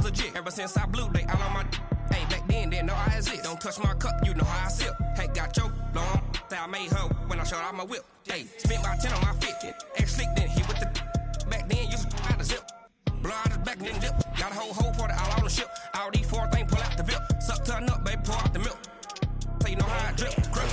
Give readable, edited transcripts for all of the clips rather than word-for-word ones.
was a jit. Ever since I blew, they all on my. Hey, back then, didn't know I exist. Don't touch my cup, you know how I sip. Hey, got choked, long. Say I made her when I showed out my whip. Hey, spent about 10 on my fit. Ex-slick, then hit with the. Back then, used to out the zip. Blow out his back and then dip. Got a whole party all on the ship. All these four things pull out the VIP. Suck to a nut, baby, pour out the milk. So you know how I drip. Grip.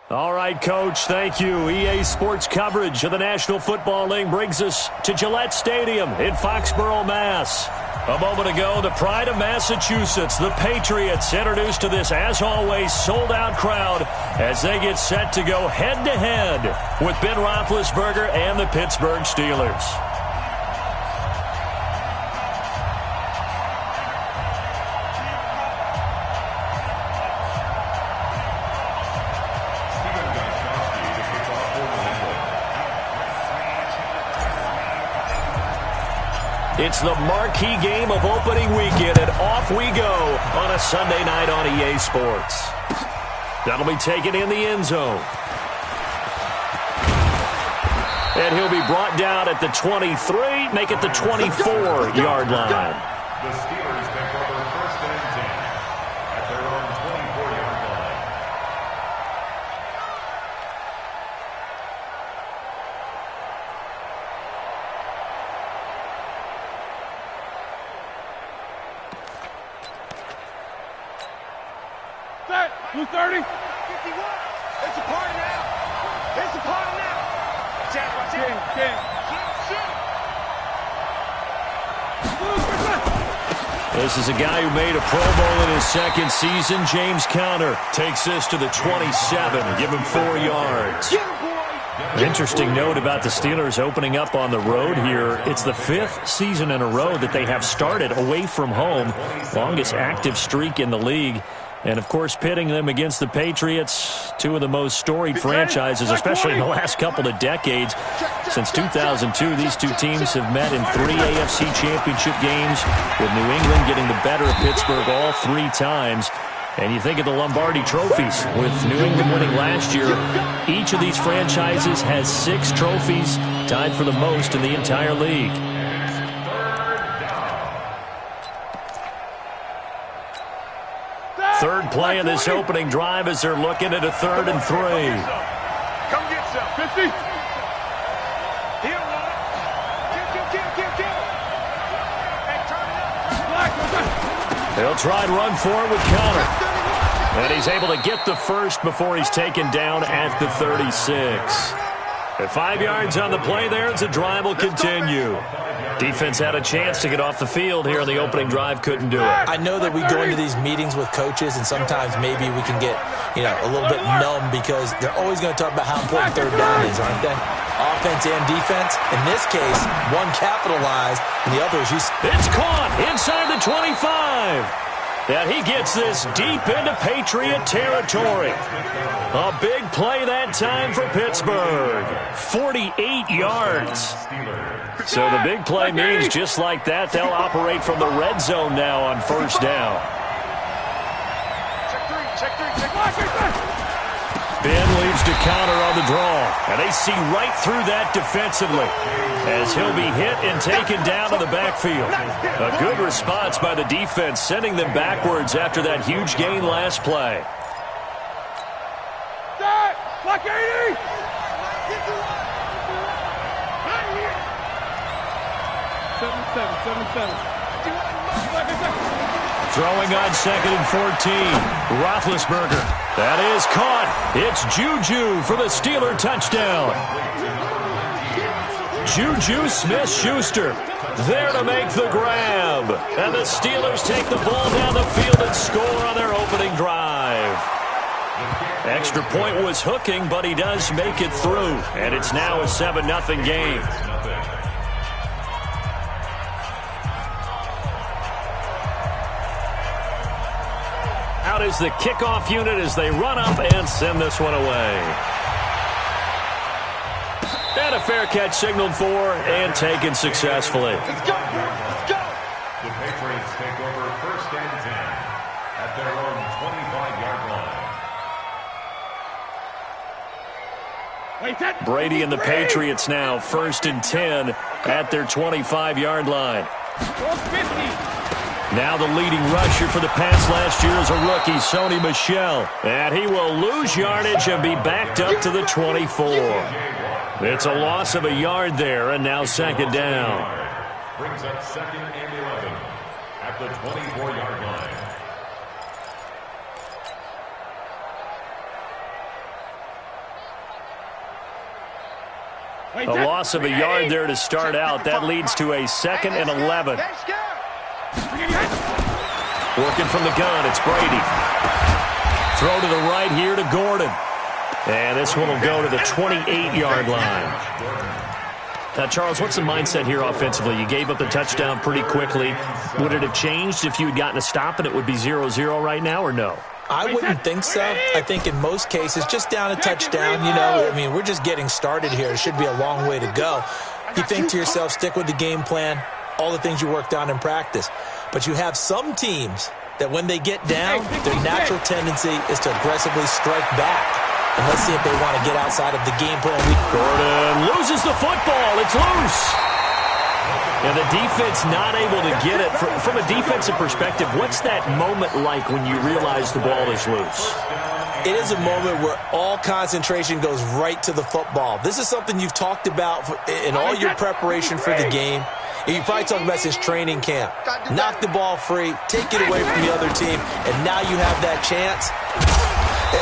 All right, Coach, thank you. EA Sports coverage of the National Football League brings us to Gillette Stadium in Foxborough, Mass. A moment ago, the pride of Massachusetts, the Patriots, introduced to this, as always, sold-out crowd as they get set to go head-to-head with Ben Roethlisberger and the Pittsburgh Steelers. It's the marquee game of opening weekend, and off we go on a Sunday night on EA Sports. That'll be taken in the end zone. And he'll be brought down at the 23, make it the 24-yard line. The Steelers pick up their first and 10 at their own 24-yard line. Set, blue 30. 51. It's a party now. It's a party now. Jack, watch it. This is a guy who made a Pro Bowl in his second season. James Conner takes this to the 27. Give him 4 yards. Interesting note about the Steelers opening up on the road here. It's the 5th season in a row that they have started away from home. Longest active streak in the league. And, of course, pitting them against the Patriots, two of the most storied franchises, especially in the last couple of decades. Since 2002, these two teams have met in 3 AFC championship games, with New England getting the better of Pittsburgh all 3 times. And you think of the Lombardi trophies, with New England winning last year. Each of these franchises has 6 trophies, tied for the most in the entire league. Third play of this opening drive as they're looking at a 3rd and 3. Come get some. 50. He'll run it. Kill. Hey, turn it up. They'll try and run for it with Conner. And he's able to get the first before he's taken down at the 36. At 5 yards on the play there, as the drive will continue. Defense had a chance to get off the field here on the opening drive, couldn't do it. I know that we go into these meetings with coaches, and sometimes maybe we can get, a little bit numb because they're always going to talk about how important third down is, aren't they? Offense and defense. In this case, one capitalized, and the other is used. It's caught inside the 25. And he gets this deep into Patriot territory. A big play that time for Pittsburgh. 48 yards. So the big play means just like that, they'll operate from the red zone now on first down. Check three. Ben leaves to counter on the draw. And they see right through that defensively as he'll be hit and taken down to the backfield. A good response by the defense, sending them backwards after that huge gain last play. Block 80. Throwing on 2nd and 14. Roethlisberger. That is caught. It's Juju for the Steeler touchdown. Juju Smith-Schuster there to make the grab. And the Steelers take the ball down the field and score on their opening drive. Extra point was hooking, but he does make it through. And it's now a 7-0 game. Out is the kickoff unit as they run up and send this one away. And a fair catch signaled for and taken successfully. Let's go. Let's go. The Patriots take over 1st and 10 at their own 25-yard line. Brady and the Patriots now 1st and 10 at their 25-yard line. 450. Now the leading rusher for the Pats last year is a rookie, Sony Michel. And he will lose yardage and be backed up to the 24. It's a loss of a yard there, and now 2nd down. Brings up 2nd and 11 at the 24-yard line. A loss of a yard there to start out. That leads to a 2nd and 11. Working from the gun, it's Brady. Throw to the right here to Gordon. And this one will go to the 28-yard line. Now, Charles, what's the mindset here offensively? You gave up the touchdown pretty quickly. Would it have changed if you had gotten a stop and it would be 0-0 right now, or no? I wouldn't think so. I think in most cases, just down a touchdown, you know, I mean, we're just getting started here. It should be a long way to go. You think to yourself, stick with the game plan, all the things you worked on in practice. But you have some teams that when they get down, their natural tendency is to aggressively strike back. And let's see if they want to get outside of the game plan. Gordon loses the football. It's loose. And the defense not able to get it. From a defensive perspective, what's that moment like when you realize the ball is loose? It is a moment where all concentration goes right to the football. This is something you've talked about in all your preparation for the game. You probably talked about since training camp. Knock the ball free, take it away from the other team, and now you have that chance.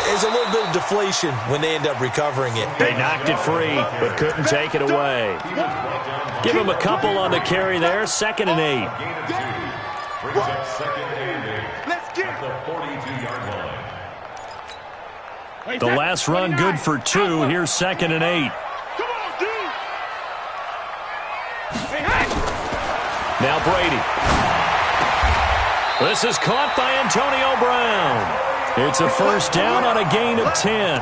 There's a little bit of deflation when they end up recovering it. They knocked it free, but couldn't take it away. Give him a couple on the carry there. 2nd and 8. Brings up 2nd and 8 at the 42-yard line. The last run good for 2. Here's 2nd and 8. Now Brady. This is caught by Antonio Brown. It's a 1st down on a gain of 10. A gain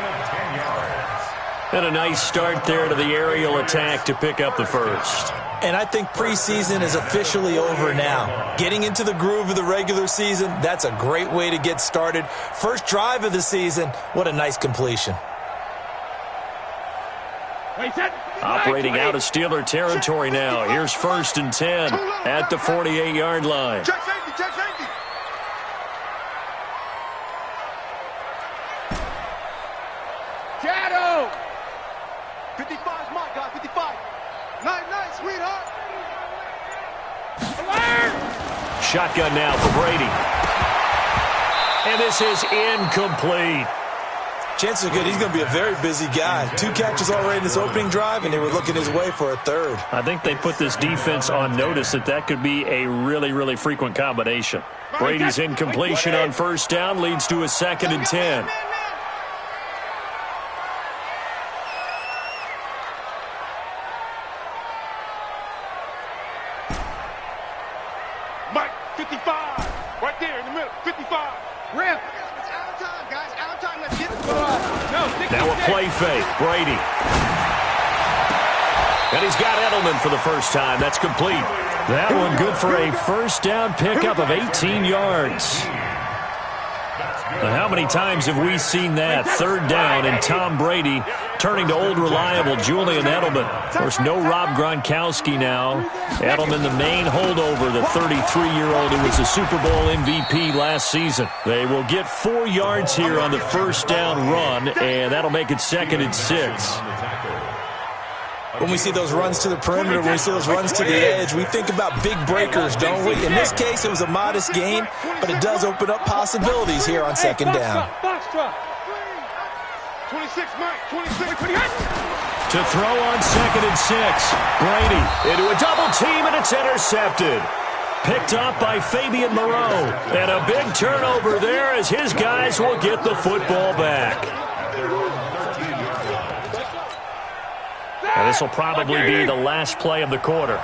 of 10 yards. And a nice start there to the aerial attack to pick up the 1st. And I think preseason is officially over now. Getting into the groove of the regular season, that's a great way to get started. First drive of the season, what a nice completion. Operating out of Steeler territory now. Here's 1st and 10 at the 48-yard line. Check safety, check safety. Shadow. 55's my guy, 55. Nice, sweetheart. Alert! Shotgun now for Brady. And this is incomplete. Chances are good he's going to be a very busy guy. 2 catches already in this opening drive, and they were looking his way for a 3rd. I think they put this defense on notice that could be a really, really frequent combination. Brady's incompletion on 1st down leads to a 2nd and 10. Mike, 55. Right there in the middle, 55. Rip. It's out of time, guys. Out of time. Let's get it. Now a play fake. Brady. And he's got Edelman for the first time. That's complete. That one good for a 1st down pickup of 18 yards. Now, how many times have we seen that? 3rd down and Tom Brady turning to old reliable Julian Edelman. Of course, no Rob Gronkowski now. Edelman, the main holdover, the 33-year-old who was a Super Bowl MVP last season. They will get 4 yards here on the 1st down run, and that'll make it 2nd and 6. When we see those runs to the perimeter, when we see those runs to the edge, we think about big breakers, don't we? In this case, it was a modest gain, but it does open up possibilities here on 2nd down. 26, Mike, 26. To throw on 2nd and 6. Brady into a double team, and it's intercepted. Picked up by Fabian Moreau. And a big turnover there as his guys will get the football back. And this will probably be the last play of the quarter.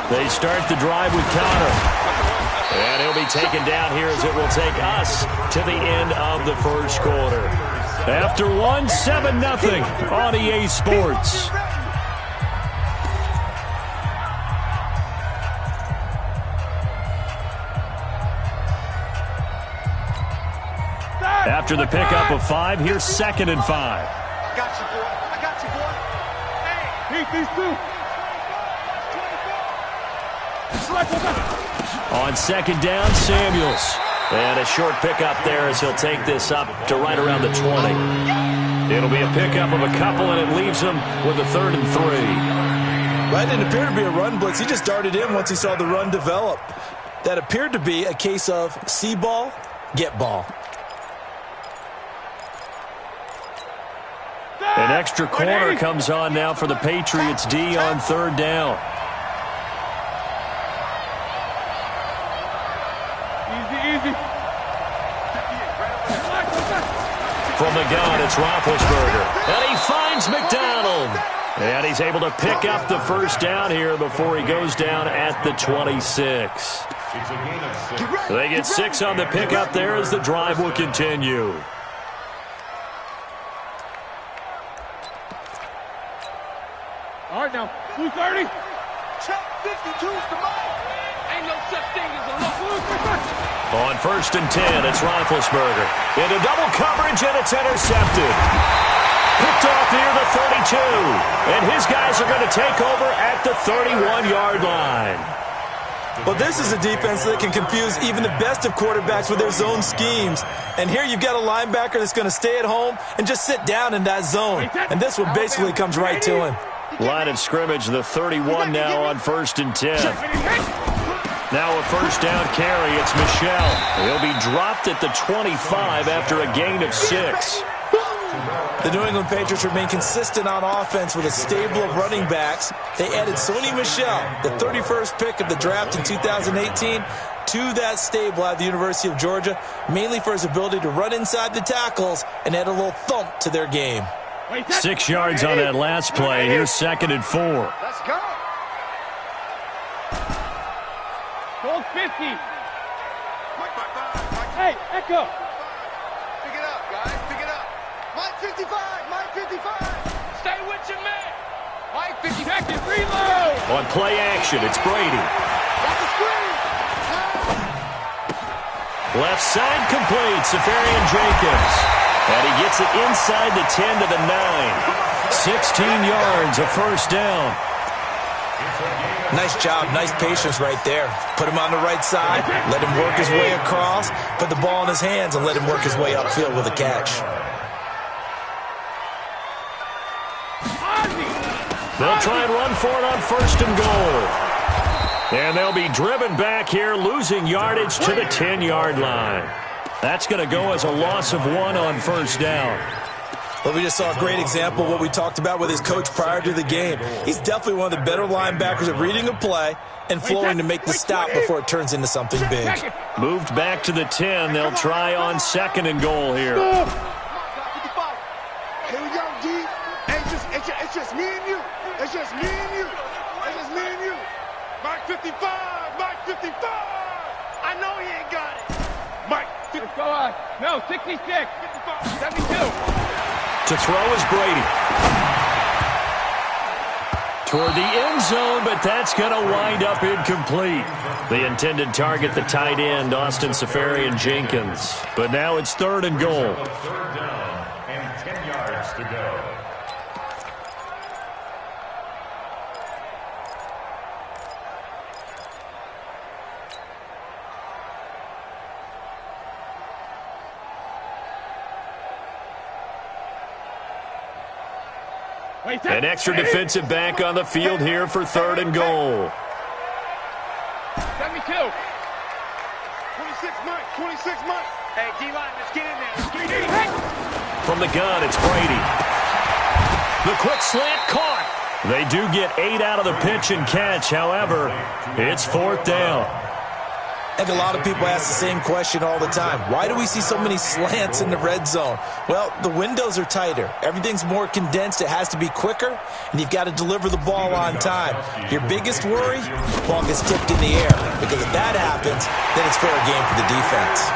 They start the drive with Connor. And he'll be taken down here as it will take us to the end of the first quarter. After one, 7-0 on EA Sports. After the pickup of 5, here's 2nd and 5. I got you, boy. I got you, boy. Hey, beat these two. On 2nd down, Samuels. And a short pickup there as he'll take this up to right around the 20. It'll be a pickup of a couple, and it leaves him with a 3rd and 3. That didn't appear to be a run blitz. He just darted in once he saw the run develop. That appeared to be a case of see ball, get ball. An extra corner comes on now for the Patriots D on 3rd down. Easy. From the gun, it's Roethlisberger. And he finds McDonald. And he's able to pick up the first down here before he goes down at the 26. They get 6 on the pickup there as the drive will continue. All right, now, 230. Check 52's the ball. Ain't no such thing as a look. On 1st and 10, it's Roethlisberger. Into double coverage, and it's intercepted. Picked off near the 32. And his guys are going to take over at the 31-yard line. Well, this is a defense that can confuse even the best of quarterbacks with their zone schemes. And here you've got a linebacker that's going to stay at home and just sit down in that zone. And this one basically comes right to him. Line of scrimmage, the 31 now on 1st and 10. Now a first down carry, it's Michel. He'll be dropped at the 25 after a gain of 6. The New England Patriots remain consistent on offense with a stable of running backs. They added Sony Michel, the 31st pick of the draft in 2018, to that stable at the University of Georgia, mainly for his ability to run inside the tackles and add a little thump to their game. 6 yards on that last play. Here's 2nd and 4. Let's go. Gold 50. Hey, Echo. Pick it up, guys. Pick it up. Mike 55. Mike 55. Stay with your man. Mike 50. Check it. Reload. On play action, it's Brady. Got the screen. Left side complete. Safarian Jenkins. And he gets it inside the 10 to the 9. 16 yards, a first down. Nice job, nice patience right there. Put him on the right side, let him work his way across, put the ball in his hands, and let him work his way upfield with a catch. They'll try and run for it on 1st and goal. And they'll be driven back here, losing yardage to the 10-yard line. That's going to go as a loss of 1 on 1st down. Well, we just saw a great example of what we talked about with his coach prior to the game. He's definitely one of the better linebackers at reading a play and flowing to make the stop before it turns into something big. Moved back to the 10. They'll try on 2nd and goal here. Here we go, D. It's just me and you. It's just me and you. It's just me and you. Mike 55. Mike 55. I know he ain't got it. Mike. Go on. No, 66. 55. 72. To throw is Brady. Toward the end zone, but that's going to wind up incomplete. The intended target, the tight end, Austin Safarian Jenkins. But now it's 3rd and goal. 3rd down and 10 yards to go. An extra defensive back on the field here for 3rd and goal. 72. 26 Mike. 26 Mike. Hey, D-line, let's get in there. Let's get in there. From the gun, it's Brady. The quick slant caught. They do get 8 out of the pitch and catch. However, it's 4th down. I think a lot of people ask the same question all the time. Why do we see so many slants in the red zone? Well, the windows are tighter. Everything's more condensed. It has to be quicker, and you've got to deliver the ball on time. Your biggest worry, the ball gets tipped in the air, because if that happens, then it's fair game for the defense.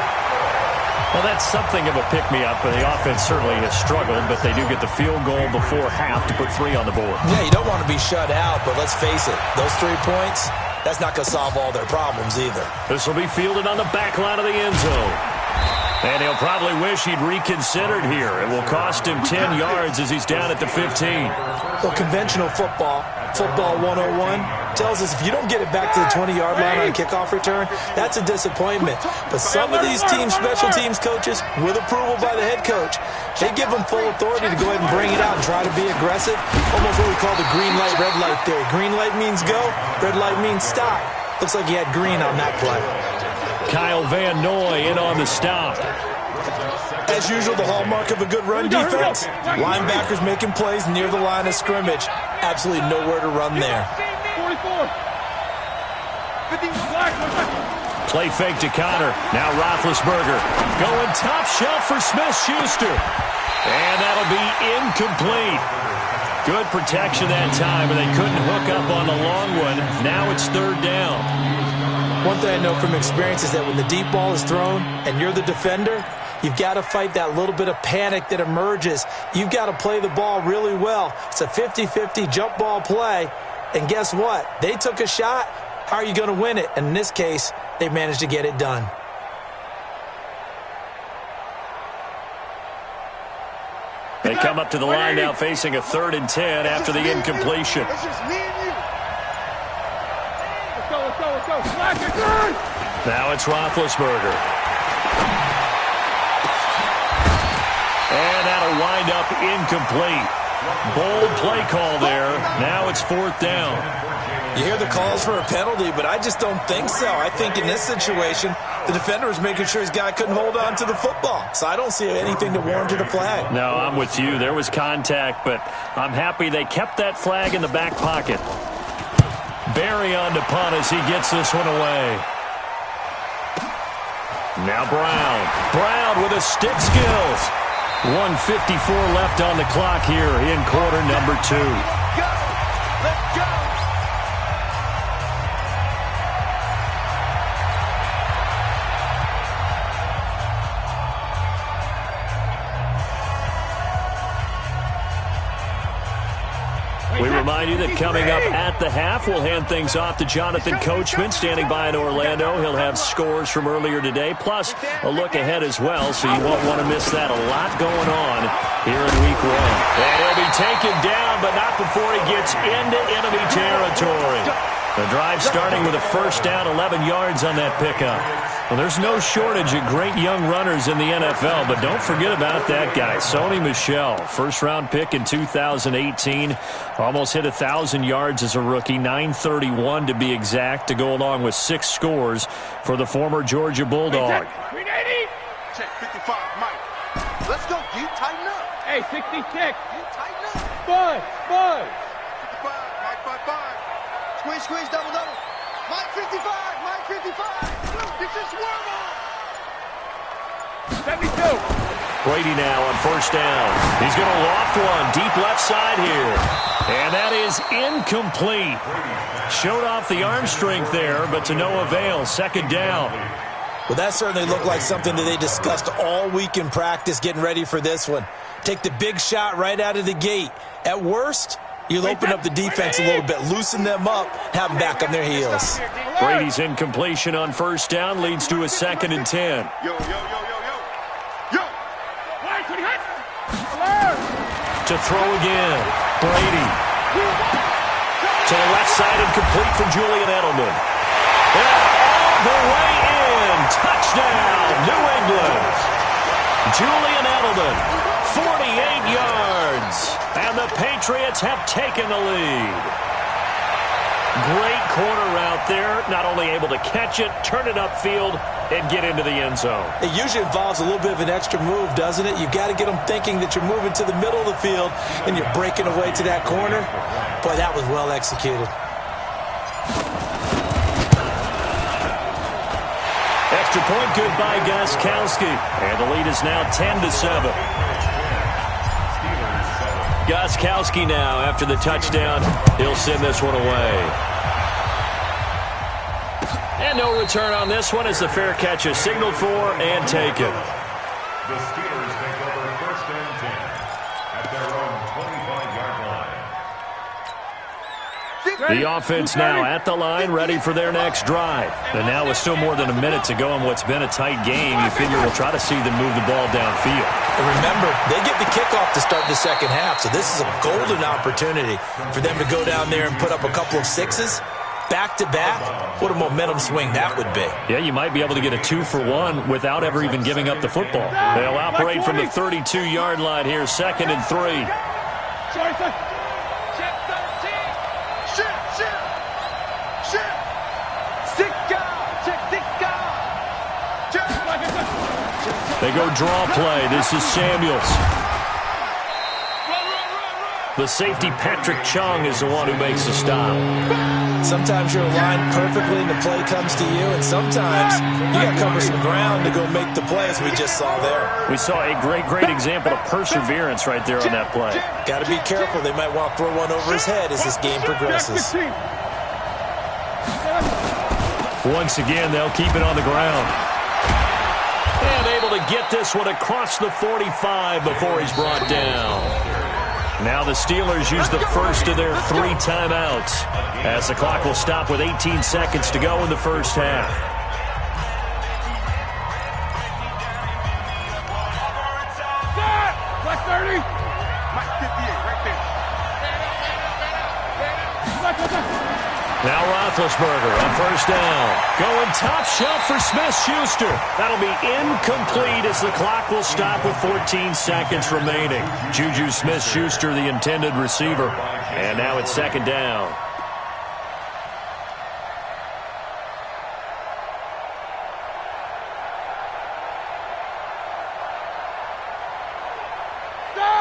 Well, that's something of a pick-me-up, and the offense certainly has struggled, but they do get the field goal before half to put 3 on the board. Yeah, you don't want to be shut out, but let's face it, those 3 points, that's not going to solve all their problems either. This will be fielded on the back line of the end zone. And he'll probably wish he'd reconsidered here. It will cost him 10 yards as he's down at the 15. Well, conventional football 101, tells us if you don't get it back to the 20-yard line on a kickoff return, that's a disappointment. But some of these teams, special teams coaches, with approval by the head coach, they give them full authority to go ahead and bring it out and try to be aggressive. Almost what we call the green light, red light theory. Green light means go, red light means stop. Looks like he had green on that play. Kyle Van Noy in on the stop. As usual, the hallmark of a good run defense, linebackers making plays near the line of scrimmage. Absolutely nowhere to run there. 44. 50. Play fake to Connor. Now Roethlisberger going top shelf for Smith-Schuster. And that'll be incomplete. Good protection that time, and they couldn't hook up on the long one. Now it's 3rd down. One thing I know from experience is that when the deep ball is thrown and you're the defender, you've got to fight that little bit of panic that emerges. You've got to play the ball really well. It's a 50-50 jump ball play. And guess what? They took a shot. How are you going to win it? And in this case, they managed to get it done. They come up to the line now facing a 3rd and 10 after the incompletion. It's just me and you. Let's go. Now it's Roethlisberger. And that'll wind up incomplete. Bold play call there. Now it's 4th down. You hear the calls for a penalty, but I just don't think so. I think in this situation, the defender was making sure his guy couldn't hold on to the football. So I don't see anything to warrant a flag. No, I'm with you. There was contact, but I'm happy they kept that flag in the back pocket. Barry on to punt as he gets this one away. Now Brown. Brown with his stick skills. 1:54 left on the clock here in quarter number 2. Go! Let's go! We remind you that coming up at the half, we'll hand things off to Jonathan Coachman, standing by in Orlando. He'll have scores from earlier today, plus a look ahead as well, so you won't want to miss that. A lot going on here in Week 1. And he'll be taken down, but not before he gets into enemy territory. The drive starting with a 1st down, 11 yards on that pickup. Well, there's no shortage of great young runners in the NFL, but don't forget about that guy, Sony Michel. 1st-round pick in 2018. Almost hit 1,000 yards as a rookie, 931 to be exact, to go along with 6 scores for the former Georgia Bulldog. Check 55, Mike. Let's go, D. Tighten up. Hey, 66. D, tighten up. Bud. 55, Mike 55. Squeeze, double. Mike 55, Mike 55. It's a swerve on. 72. Brady now on 1st down. He's going to loft one deep left side here. And that is incomplete. Showed off the arm strength there, but to no avail. 2nd down. Well, that certainly looked like something that they discussed all week in practice getting ready for this one. Take the big shot right out of the gate. At worst, you'll open up the defense a little bit, loosen them up, have them back on their heels. Brady's incompletion on 1st down leads to a 2nd and 10. Yo. To throw again. Brady. To the left side, incomplete for Julian Edelman. And all the way in. Touchdown, New England. Julian Edelman, 48 yards. And the Patriots have taken the lead. Great corner route there. Not only able to catch it, turn it upfield, and get into the end zone. It usually involves a little bit of an extra move, doesn't it? You've got to get them thinking that you're moving to the middle of the field and you're breaking away to that corner. Boy, that was well executed. Extra point good by Gostkowski. And the lead is now 10-7. Gostkowski now, after the touchdown, he'll send this one away. And no return on this one as the fair catch is signaled for and taken. The Steelers take over 1st and 10 at their own 25-yard line. The offense now at the line, ready for their next drive. And now with still more than a minute to go in what's been a tight game, you figure we'll try to see them move the ball downfield. And remember, they get the kickoff to start the second half, so this is a golden opportunity for them to go down there and put up a couple of sixes. Back-to-back, what a momentum swing that would be. Yeah, you might be able to get a 2-for-1 without ever even giving up the football. They'll operate from the 32-yard line here, 2nd and 3. Sorry, sir. Check 13. Shit. Sika. Check Sika. They go draw play. This is Samuels. The safety, Patrick Chung, is the one who makes the stop. Sometimes you're aligned perfectly and the play comes to you, and sometimes you got to cover some ground to go make the play, as we just saw there. We saw a great example of perseverance right there on that play. Got to be careful. They might want to throw one over his head as this game progresses. Once again, they'll keep it on the ground. And able to get this one across the 45 before he's brought down. Now the Steelers use the first of their 3 timeouts as the clock will stop with 18 seconds to go in the first half. Black 30. Mike 58 right there. Now Roethlisberger on first down. Going top shelf for Smith-Schuster. That'll be incomplete as the clock will stop with 14 seconds remaining. Juju Smith-Schuster, the intended receiver. And now it's 2nd down.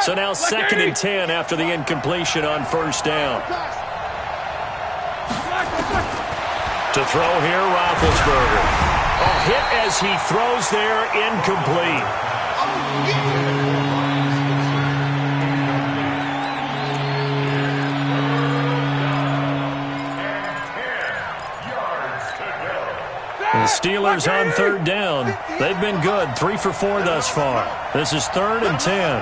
So now 2nd and 10 after the incompletion on first down. To throw here, Roethlisberger. A hit as he throws there, incomplete. The Steelers on 3rd down. They've been good, 3 for 4 thus far. This is 3rd and 10.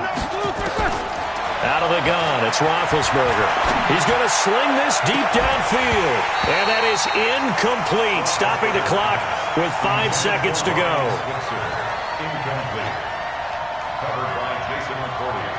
Out of the gun, it's Roethlisberger. He's going to sling this deep downfield. And that is incomplete, stopping the clock with 5 seconds to go. Incomplete. Covered by Jason McCourty.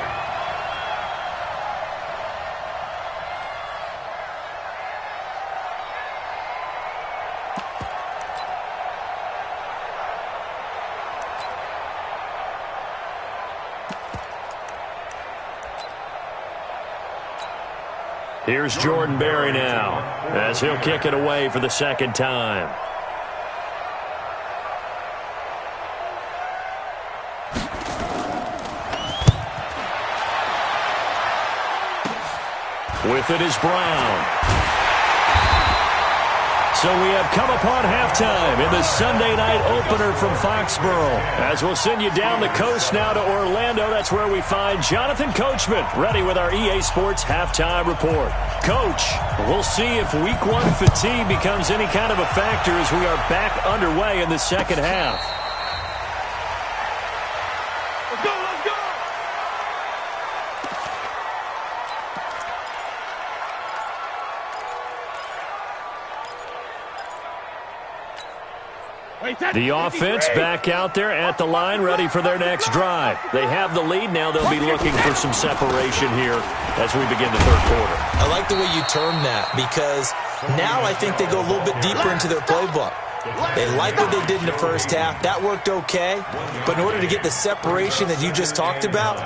Here's Jordan Berry now as he'll kick it away for the 2nd time. With it is Brown. So we have come upon halftime in the Sunday night opener from Foxborough. As we'll send you down the coast now to Orlando, that's where we find Jonathan Coachman, ready with our EA Sports halftime report. Coach, we'll see if Week 1 fatigue becomes any kind of a factor as we are back underway in the second half. Let's go, let's go! The offense back out there at the line, ready for their next drive. They have the lead. Now they'll be looking for some separation here as we begin the 3rd quarter. I like the way you term that, because now I think they go a little bit deeper into their playbook. They like what they did in the first half. That worked okay. But in order to get the separation that you just talked about,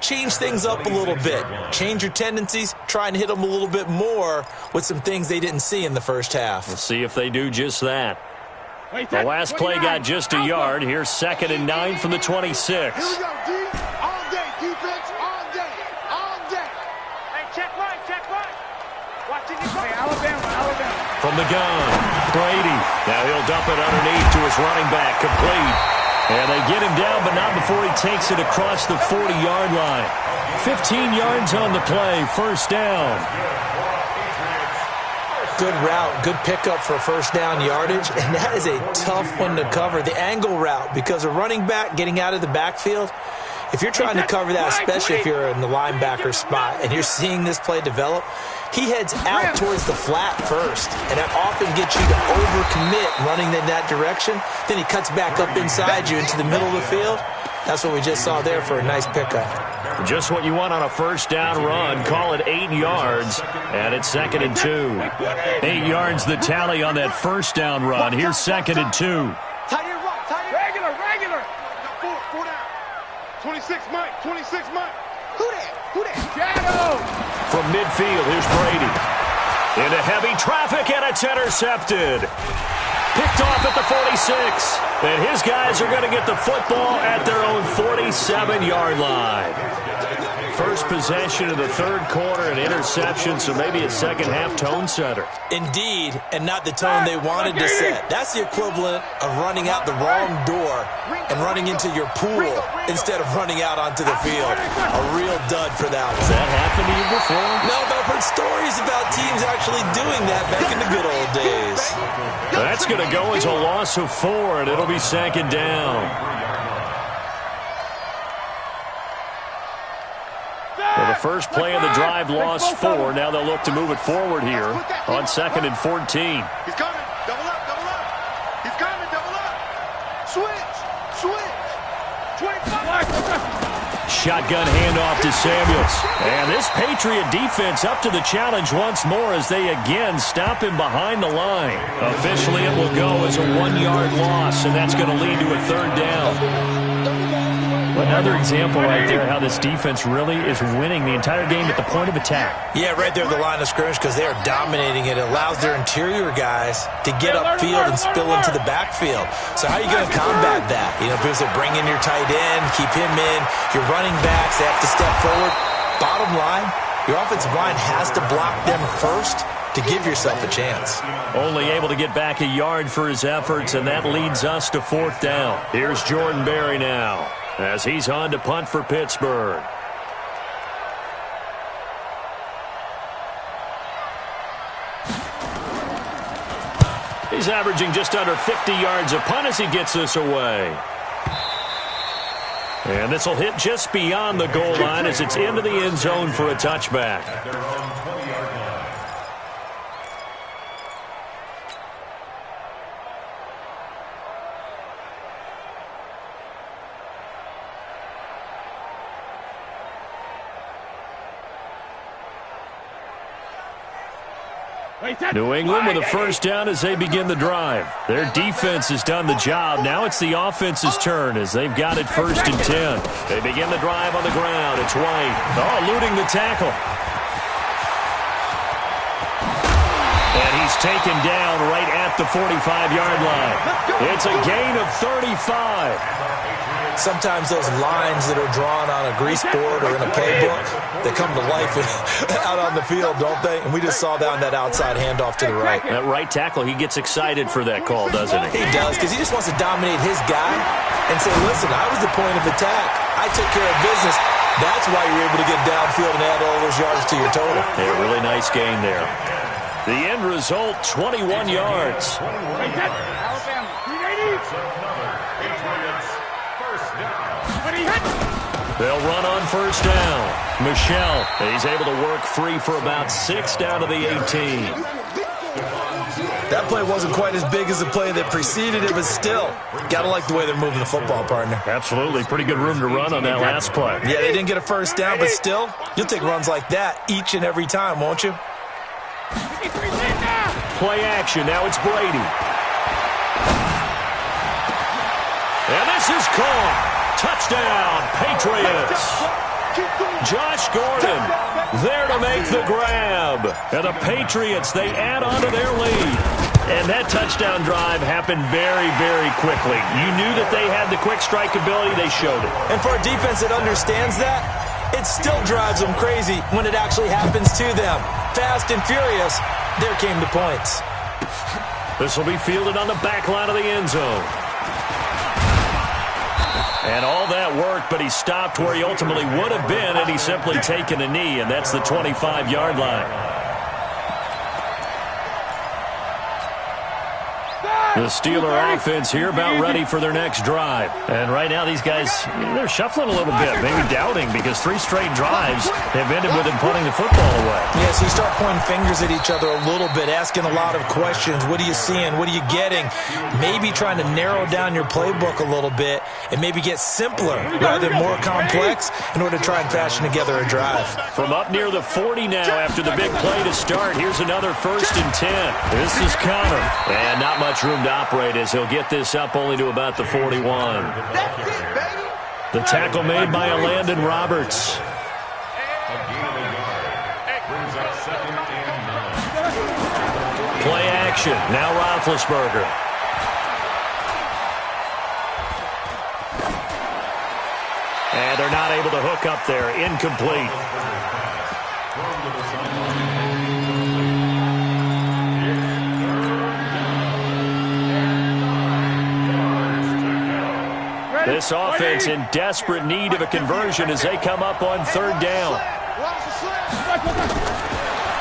change things up a little bit. Change your tendencies. Try and hit them a little bit more with some things they didn't see in the first half. We'll see if they do just that. The last play got just a yard. Here's 2nd and 9 from the 26. Here we go, D. All day, defense, all day, all day. Hey, check right. Watching you play. Alabama. From the gun, Brady. Now he'll dump it underneath to his running back, complete. And they get him down, but not before he takes it across the 40-yard line. 15 yards on the play, first down. Good route, good pickup for first down yardage, and that is a tough one to cover. The angle route, because a running back getting out of the backfield, if you're trying to cover that, especially if you're in the linebacker spot and you're seeing this play develop, he heads out towards the flat first, and that often gets you to overcommit running in that direction. Then he cuts back up inside you into the middle of the field. That's what we just saw there for a nice pickup. Just what you want on a first down run. Call it 8 yards, and it's 2nd and 2. 8 yards the tally on that first down run. Here's 2nd and 2. Regular. Four down. 26 Mike. Who that? Shadow. From midfield, here's Brady. Into heavy traffic, and it's intercepted. Picked off at the 46. And his guys are going to get the football at their own 47-yard line. First possession of the third quarter, an interception, so maybe a second-half tone setter. Indeed, and not the tone they wanted to set. That's the equivalent of running out the wrong door and running into your pool instead of running out onto the field. A real dud for that one. Has that happened to you before? No, but I've heard stories about teams actually doing that back in the good old days. That's going to go as a loss of 4, and it'll be 2nd down. Well, the first play of the drive lost 4. Now they'll look to move it forward here on 2nd and 14. He's coming. Double up. He's coming. Double up. Switch. 25. Shotgun handoff to Samuels. And this Patriot defense up to the challenge once more as they again stop him behind the line. Officially, it will go as a 1-yard loss, and that's going to lead to a 3rd down. Another example right there how this defense really is winning the entire game at the point of attack. Yeah, right there at the line of scrimmage because they are dominating it. It allows their interior guys to get upfield and spill into the backfield. So how are you going to combat that? You know, people say bring in your tight end, keep him in. Your running backs, they have to step forward. Bottom line, your offensive line has to block them first to give yourself a chance. Only able to get back a yard for his efforts, and that leads us to 4th down. Here's Jordan Berry now, as he's on to punt for Pittsburgh. He's averaging just under 50 yards a punt as he gets this away. And this will hit just beyond the goal line as it's into the end zone for a touchback. New England with a first down as they begin the drive. Their defense has done the job. Now it's the offense's turn as they've got it 1st and 10. They begin the drive on the ground. It's White. Oh, eluding the tackle. And he's taken down right at the 45-yard line. It's a gain of 35. Sometimes those lines that are drawn on a grease board or in a playbook, they come to life out on the field, don't they? And we just saw that on that outside handoff to the right. That right tackle, he gets excited for that call, doesn't he? He does, because he just wants to dominate his guy and say, listen, I was the point of attack. I took care of business. That's why you're able to get downfield and add all those yards to your total. Yeah, really nice gain there. The end result, 21 yards. Alabama. 380. They'll run on first down. Michelle, he's able to work free for about 6 down to the 18. That play wasn't quite as big as the play that preceded it, but still, got to like the way they're moving the football, partner. Absolutely. Pretty good room to run on that last play. Yeah, they didn't get a first down, but still, you'll take runs like that each and every time, won't you? Play action. Now it's Brady. And this is caught. Touchdown, Patriots. Josh Gordon there to make the grab. And the Patriots, they add on to their lead. And that touchdown drive happened very, very quickly. You knew that they had the quick strike ability. They showed it. And for a defense that understands that, it still drives them crazy when it actually happens to them. Fast and furious, there came the points. This will be fielded on the back line of the end zone. And all that worked, but he stopped where he ultimately would have been, and he's simply taken a knee, and that's the 25-yard line. The Steeler offense here about ready for their next drive. And right now these guys, they're shuffling a little bit, maybe doubting, because 3 straight drives have ended with them putting the football away. Yeah, so you start pointing fingers at each other a little bit, asking a lot of questions. What are you seeing? What are you getting? Maybe trying to narrow down your playbook a little bit and maybe get simpler rather than more complex in order to try and fashion together a drive. From up near the 40 now after the big play to start, here's another 1st and 10. This is Connor. And not much room to operate as he'll get this up only to about the 41. The tackle made by Landon Roberts. Play action. Now Roethlisberger. And they're not able to hook up there. Incomplete. This offense in desperate need of a conversion as they come up on 3rd down.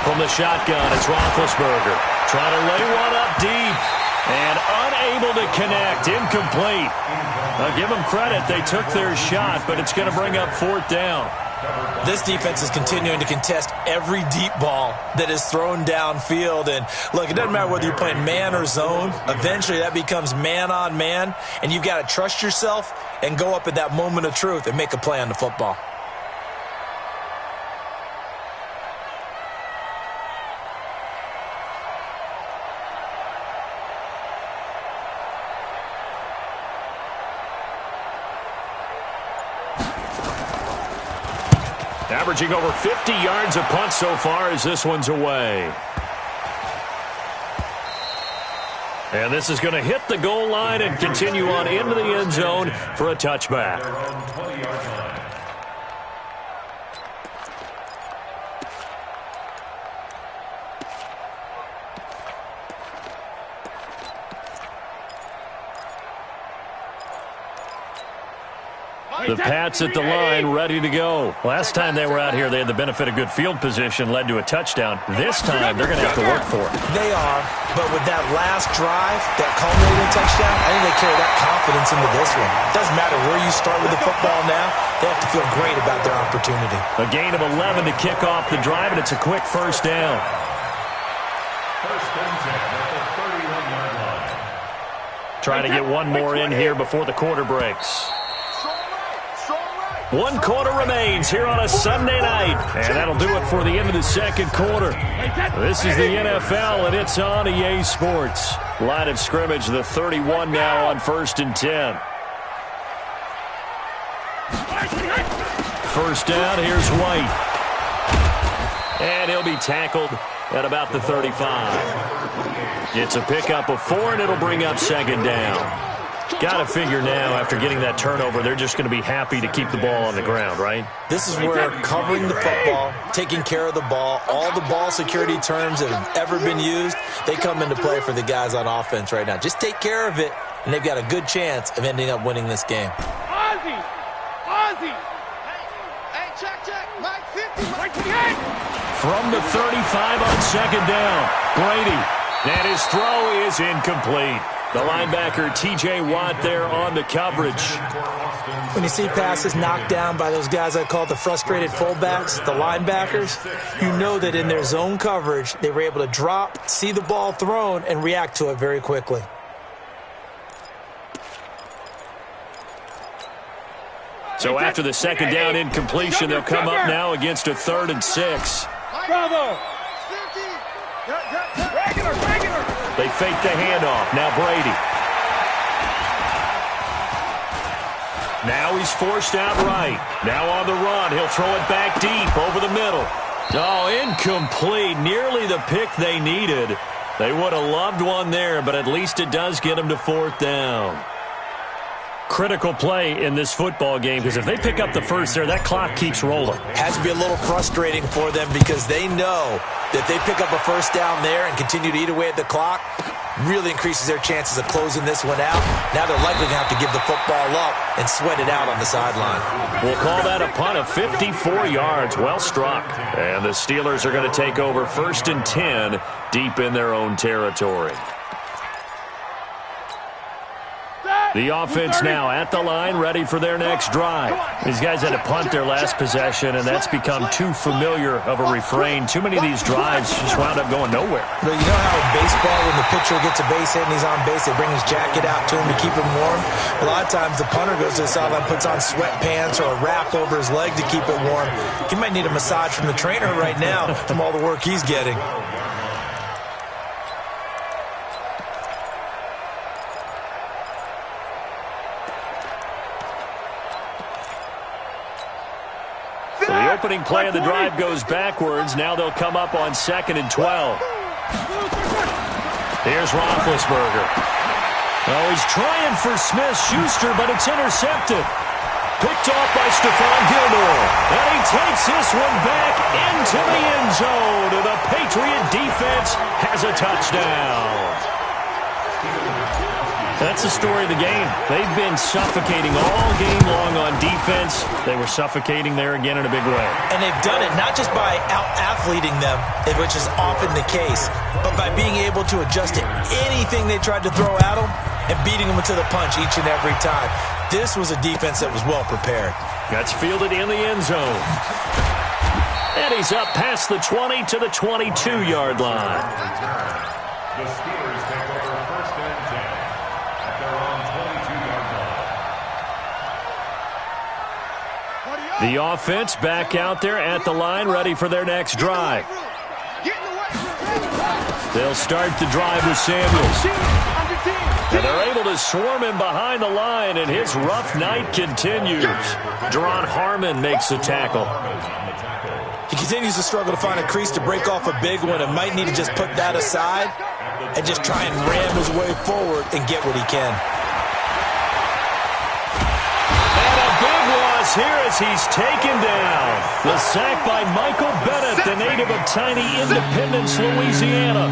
From the shotgun, it's Roethlisberger. Trying to lay one up deep. And unable to connect. Incomplete. I'll give them credit. They took their shot, but it's going to bring up 4th down. This defense is continuing to contest every deep ball that is thrown downfield. And, look, it doesn't matter whether you're playing man or zone. Eventually that becomes man on man, and you've got to trust yourself and go up at that moment of truth and make a play on the football. Averaging over 50 yards a punt so far as this one's away. And this is going to hit the goal line and continue on into the end zone for a touchback. The Pats at the line, ready to go. Last time they were out here, they had the benefit of good field position, led to a touchdown. This time, they're going to have to work for it. They are, but with that last drive, that culminating touchdown, I think they carry that confidence into this one. Doesn't matter where you start with the football now, they have to feel great about their opportunity. A gain of 11 to kick off the drive, and it's a quick 1st down. 1st and 10 at the 31-yard line. Trying to get one more in here before the quarter breaks. 1 quarter remains here on a Sunday night. And that'll do it for the end of the 2nd quarter. This is the NFL, and it's on EA Sports. Line of scrimmage, the 31 now on 1st and 10. 1st down, here's White. And he'll be tackled at about the 35. It's a pickup of 4, and it'll bring up 2nd down. Got to figure now, after getting that turnover, they're just going to be happy to keep the ball on the ground, right? This is where covering the football, taking care of the ball, all the ball security terms that have ever been used, they come into play for the guys on offense right now. Just take care of it, and they've got a good chance of ending up winning this game. Ozzy! Ozzy! Hey, check. Mike 50, Mike 58! From the 35 on 2nd down, Brady. And his throw is incomplete. The linebacker, T.J. Watt, there on the coverage. When you see passes knocked down by those guys I call the frustrated fullbacks, the linebackers, you know that in their zone coverage, they were able to drop, see the ball thrown, and react to it very quickly. So after the 2nd down incompletion, they'll come up now against a 3rd and 6. Bravo! They fake the handoff. Now Brady. Now he's forced out right. Now on the run. He'll throw it back deep over the middle. Oh, incomplete. Nearly the pick they needed. They would have loved one there, but at least it does get them to 4th down. Critical play in this football game, because if they pick up the first there, that clock keeps rolling. Has to be a little frustrating for them because they know that if they pick up a first down there and continue to eat away at the clock, really increases their chances of closing this one out. Now they're likely going to have to give the football up and sweat it out on the sideline. We'll call that a punt of 54 yards. Well struck. And the Steelers are going to take over 1st and 10 deep in their own territory. The offense now at the line, ready for their next drive. These guys had to punt their last possession, and that's become too familiar of a refrain. Too many of these drives just wound up going nowhere. But you know how in baseball, when the pitcher gets a base hit and he's on base, they bring his jacket out to him to keep him warm? A lot of times the punter goes to the sideline, puts on sweatpants or a wrap over his leg to keep it warm. He might need a massage from the trainer right now from all the work he's getting. The opening play of the drive goes backwards. Now they'll come up on 2nd and 12. Here's Roethlisberger. Oh, he's trying for Smith-Schuster, but it's intercepted. Picked off by Stephon Gilmore. And he takes this one back into the end zone. And the Patriot defense has a touchdown. That's the story of the game. They've been suffocating all game long on defense. They were suffocating there again in a big way. And they've done it not just by out-athleting them, which is often the case, but by being able to adjust to anything they tried to throw at them and beating them to the punch each and every time. This was a defense that was well prepared. That's fielded in the end zone. And he's up past the 20 to the 22-yard line. The Steelers take over 1st and 10 at their own 22-yard line. The offense back out there at the line, ready for their next drive. They'll start the drive with Samuels. And they're able to swarm him behind the line, and his rough night continues. Deron Harmon makes the tackle. He continues to struggle to find a crease to break off a big one and might need to just put that aside and just try and ram his way forward and get what he can. And a big loss here as he's taken down. The sack by Michael Bennett, the native of tiny Independence, Louisiana.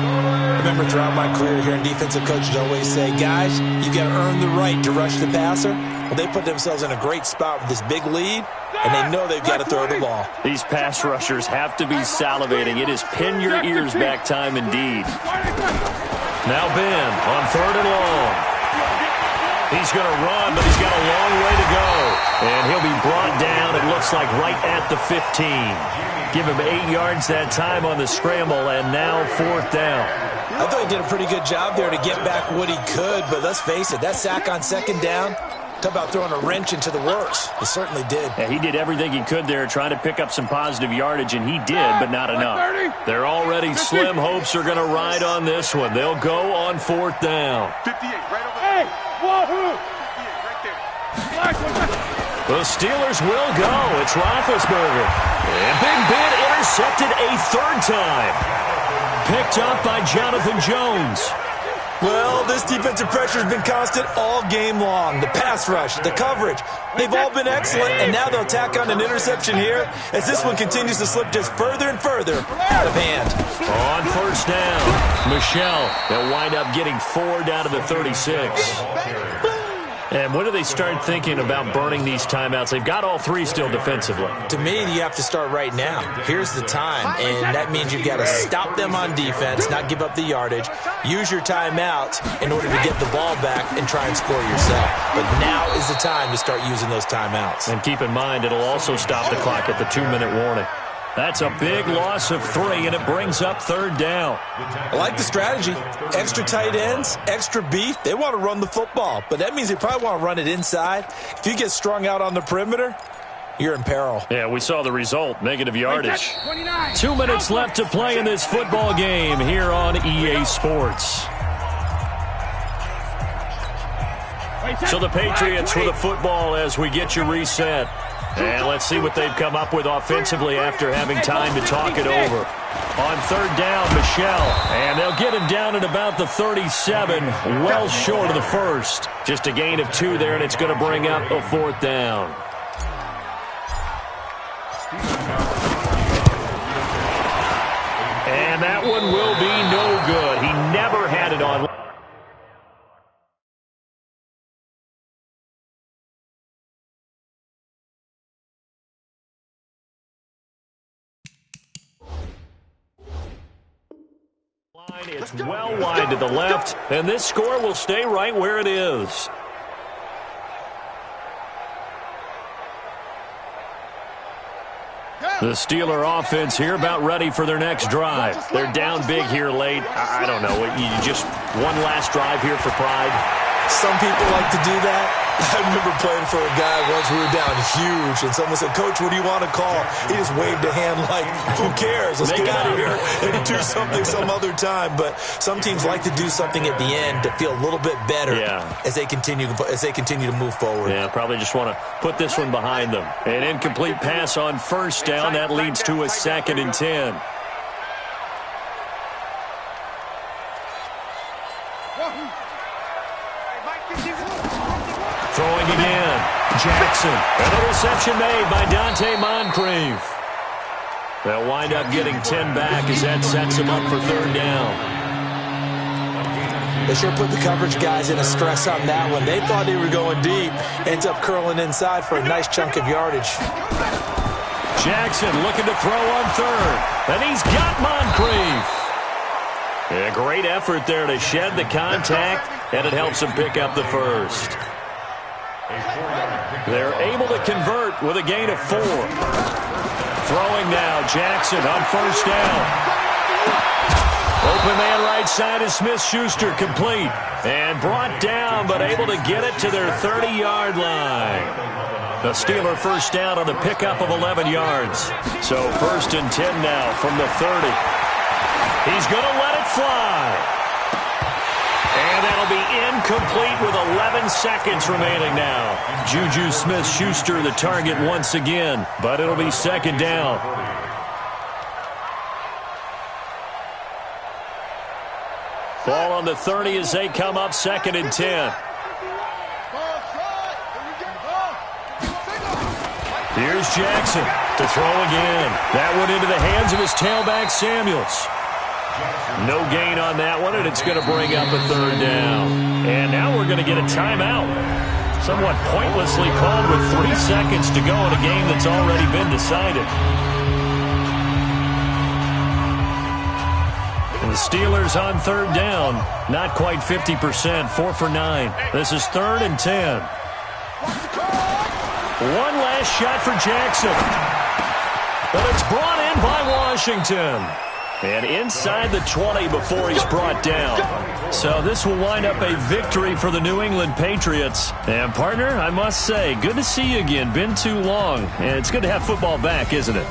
Remember, throughout my career here in defensive coaches always say, guys, you got to earn the right to rush the passer. Well, they put themselves in a great spot with this big lead, and they know they've got to throw the ball. These pass rushers have to be salivating. It is pin your ears back time indeed. Now Ben on 3rd and long. He's going to run, but he's got a long way to go. And he'll be brought down, it looks like, right at the 15. Give him 8 yards that time on the scramble, and now 4th down. I thought he did a pretty good job there to get back what he could, but let's face it, that sack on 2nd down, talk about throwing a wrench into the works. He certainly did. Yeah, he did everything he could there, trying to pick up some positive yardage, and he did, but not enough. They're already slim hopes are going to ride on this one. They'll go on 4th down. 58, right over there. Hey, wahoo! 58, right there. The Steelers will go. It's Roethlisberger. And Big Ben intercepted a 3rd time. Picked up by Jonathan Jones. Well, this defensive pressure has been constant all game long. The pass rush, the coverage, they've all been excellent, and now they'll tack on an interception here as this one continues to slip just further and further out of hand. On 1st down, Michelle, they'll wind up getting 4 down to the 36. And when do they start thinking about burning these timeouts? They've got all 3 still defensively. To me, you have to start right now. Here's the time, and that means you've got to stop them on defense, not give up the yardage, use your timeouts in order to get the ball back and try and score yourself. But now is the time to start using those timeouts. And keep in mind, it'll also stop the clock at the 2-minute warning. That's a big loss of 3, and it brings up 3rd down. I like the strategy. Extra tight ends, extra beef. They want to run the football, but that means they probably want to run it inside. If you get strung out on the perimeter, you're in peril. Yeah, we saw the result, negative yardage. 2 minutes left to play in this football game here on EA Sports. So the Patriots with the football as we get you reset. And let's see what they've come up with offensively after having time to talk it over. On third down, Michelle. And they'll get him down at about the 37, well short of the first. Just a gain of 2 there, and it's going to bring up a 4th down. And that one will be no good. He never had it on. It's well wide to the left, and this score will stay right where it is. The Steeler offense here about ready for their next drive. They're down big here late. I don't know. You just one last drive here for pride? Some people like to do that. I remember playing for a guy once. We were down huge, and someone said, "Coach, what do you want to call?" He just waved a hand like, "Who cares? Let's get out of here and do something some other time." But some teams like to do something at the end to feel a little bit better as they continue to move forward. Yeah, probably just want to put this one behind them. An incomplete pass on first down. That leads to a 2nd and 10. Throwing again. Jackson. An interception made by Dante Moncrief. They'll wind up getting 10 back as that sets them up for 3rd down. They sure put the coverage guys in a stress on that one. They thought they were going deep. Ends up curling inside for a nice chunk of yardage. Jackson looking to throw on 3rd. And he's got Moncrief. A great effort there to shed the contact, and it helps him pick up the first. They're able to convert with a gain of 4. Throwing now, Jackson on first down. Open man right side is Smith-Schuster, complete. And brought down, but able to get it to their 30-yard line. The Steeler first down on the pickup of 11 yards. So 1st and 10 now from the 30. He's going to let it fly. And that'll be incomplete with 11 seconds remaining now. Juju Smith-Schuster the target once again, but it'll be 2nd down. Ball on the 30 as they come up 2nd and 10. Here's Jackson to throw again. That one into the hands of his tailback, Samuels. No gain on that one, and it's going to bring up a 3rd down. And now we're going to get a timeout. Somewhat pointlessly called with 3 seconds to go in a game that's already been decided. And the Steelers on 3rd down, not quite 50%, 4 for 9. This is 3rd and 10. One last shot for Jackson. But it's brought in by Washington. And inside the 20 before he's brought down. So this will wind up a victory for the New England Patriots. And, partner, I must say, good to see you again. Been too long. And it's good to have football back, isn't it?